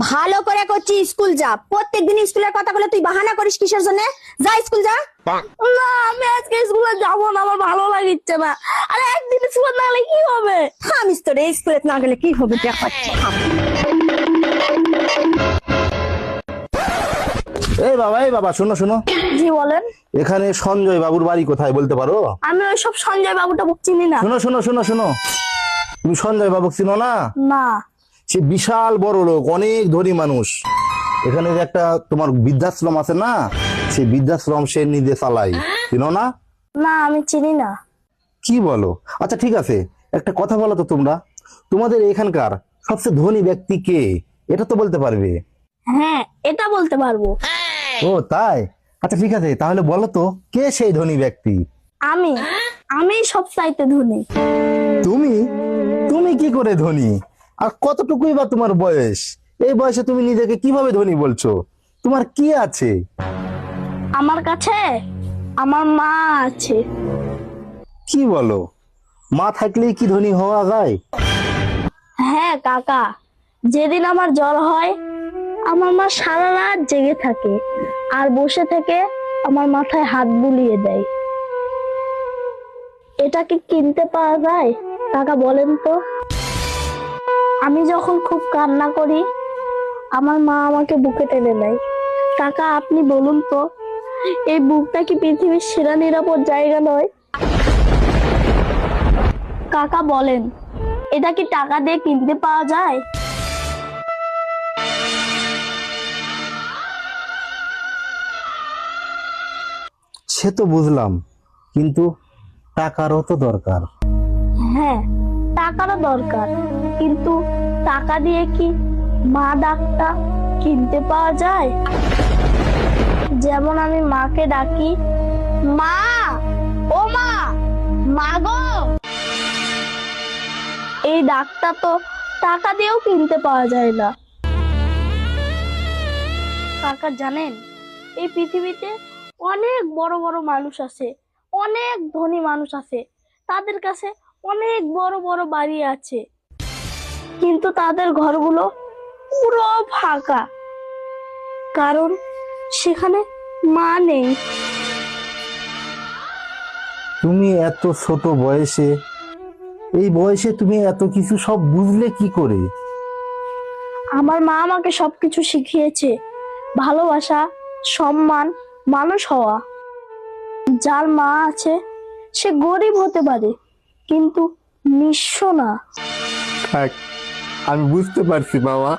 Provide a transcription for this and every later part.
ভালো করে করছি, স্কুল যা। প্রত্যেকদিন স্কুলের কথা বলে তুই বাহানা করিস কিসের জন্য? যা স্কুল যা। না, আমি আজকে স্কুলে যাবো না, আমার ভালো লাগছে না। আরে একদিন স্কুলে না গেলে কি হবে? থামিস তো রে, স্কুলে না গেলে কি হবে দেখাচ্ছি। এই বাবা শোনো শোনো, জি বলেন। এখানে সঞ্জয় বাবুর বাড়ি কোথায় বলতে পারো? আমি ওইসব সঞ্জয় বাবুটা চিনি না। শোনো শোনো শোনো শোনো, তুমি সঞ্জয় বাবু চিনো না? না। সে বিশাল বড় লোক, অনেক ধনী মানুষ। এখানে যে একটা তোমার বৃদ্ধাশ্রম আছে না, সেই বৃদ্ধাশ্রম সে নিজে চালায়, চিনো না? না, আমি চিনি না। কি বলো? আচ্ছা ঠিক আছে, একটা কথা বলো তো, তোমরা তোমাদের এখানকার সবচেয়ে ধনী ব্যক্তি কে, এটা তো বলতে পারবে? হ্যাঁ, এটা বলতে পারবো। ও তাই? আচ্ছা ঠিক আছে, তাহলে বলো তো কে সেই ধনী ব্যক্তি? আমি আমি সব চাইতে ধনী। তুমি? তুমি কি করে ধনী? আর কতটুকুই বা তোমার বয়স? এই বয়সে তুমি নিজেকে কিভাবে ধনী বলছো? তোমার কি আছে? আমার কাছে আমার মা আছে। কি বলো? মা থাকলেই কি ধনী হওয়া যায়? হ্যাঁ কাকা, যেদিন আমার জ্বর হয় আমার মা সারা রাত জেগে থাকে আর বসে থেকে আমার মাথায় হাত বুলিয়ে দেয়। এটা কি কিনতে পাওয়া যায় কাকা, বলেন তো? আমি যখন খুব কান্না করি আমার মা আমাকে বুকে টেনে নেয়। কাকা আপনি বলুন তো, এই বুকটা কি পৃথিবীর সেরা নিরাপদ জায়গা নয়? কাকা বলেন, এটা কি টাকা দিয়ে কিনতে পাওয়া যায়? সে তো বুঝলাম, কিন্তু টাকারও তো দরকার। হ্যাঁ, টাকারও দরকার, কিন্তু টাকা দিয়ে কি মা ডাকটা কিনতে পাওয়া যায়? যেমন আমি মাকে ডাকি, মা, ও মা, মা গো। এই ডাকটা তো টাকা দিয়েও কিনতে পাওয়া যায় না। কাকা জানেন, এই পৃথিবীতে অনেক বড় বড় মানুষ আছে, অনেক ধনী মানুষ আছে, তাদের কাছে অনেক বড় বড় বাড়ি আছে, কিন্তু তাদের ঘরগুলো পুরো ফাঁকা, কারণ সেখানে মা নেই। তুমি এত ছোট বয়সে, এই বয়সে তুমি এত কিছু সব বুঝলে কি করে? আমার মা আমাকে সবকিছু শিখিয়েছে, ভালোবাসা, সম্মান, মানুষ হওয়া। যার মা আছে সে গরিব হতে পারে কিন্তু নিঃস্ব না। থাক, আমি বুঝতে পারছি বাবা,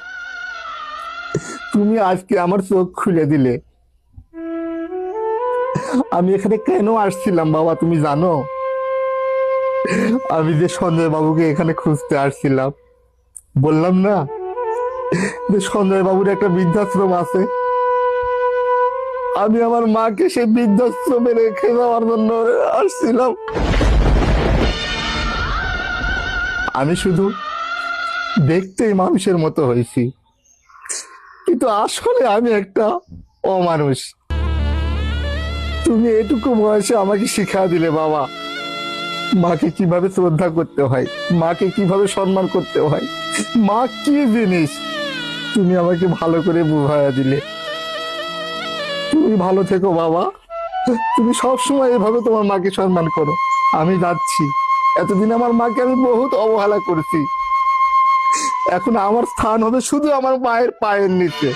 তুমি আজকে আমার চোখ খুলে দিলে। আমি এখানে কেন আসছিলাম বাবা তুমি জানো? আমি যে সঞ্জয় বাবুকে এখানে খুঁজতে আসছিলাম, বললাম না যে সঞ্জয় বাবুর একটা বৃদ্ধাশ্রম আছে, আমি আমার মাকে সেই বৃদ্ধাশ্রমে রেখে যাওয়ার জন্য আসছিলাম। আমি শুধু দেখতেই মানুষের মতো হয়েছি, কিন্তু আসলে আমি একটা অমানুষ। তুমি এটুকু বয়সে আমাকে শিক্ষা দিলে বাবা, মাকে কিভাবে শ্রদ্ধা করতে হয়, মাকে কিভাবে সম্মান করতে হয়, মা কি জিনিস তুমি আমাকে ভালো করে বুঝাইয়া দিলে। তুমি ভালো থেকো বাবা, তুমি সবসময় এভাবে তোমার মাকে সম্মান করো। আমি যাচ্ছি, এতদিন আমার মাকে আমি বহুত অবহেলা করেছি, এখন আমার স্থান হবে শুধু আমার মায়ের পায়ের নিচে।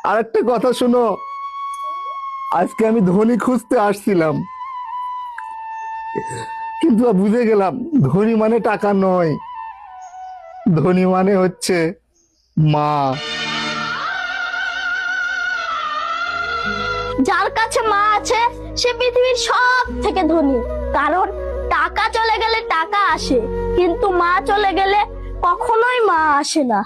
আর একটা কথা শোনো, আজকে আমি ধনী খুঁজতে আসছিলাম, কিন্তু বুঝে গেলাম ধনী মানে টাকা নয়, ধনী মানে হচ্ছে মা। যার কাছে মা আছে সে পৃথিবীর সব থেকে ধনী, কারণ টাকা চলে গেলে টাকা আসে, কিন্তু মা চলে গেলে কখনোই মা আসে না।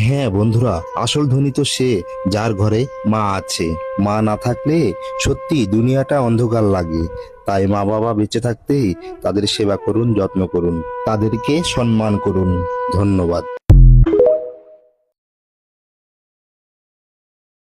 হ্যাঁ বন্ধুরা, আসল ধনী তো সে যার ঘরে মা আছে। মা না থাকলে সত্যি দুনিয়াটা অন্ধকার লাগে। তাই মা বাবা বেঁচে থাকতেই তাদের সেবা করুন, যত্ন করুন, তাদেরকে সম্মান করুন। ধন্যবাদ।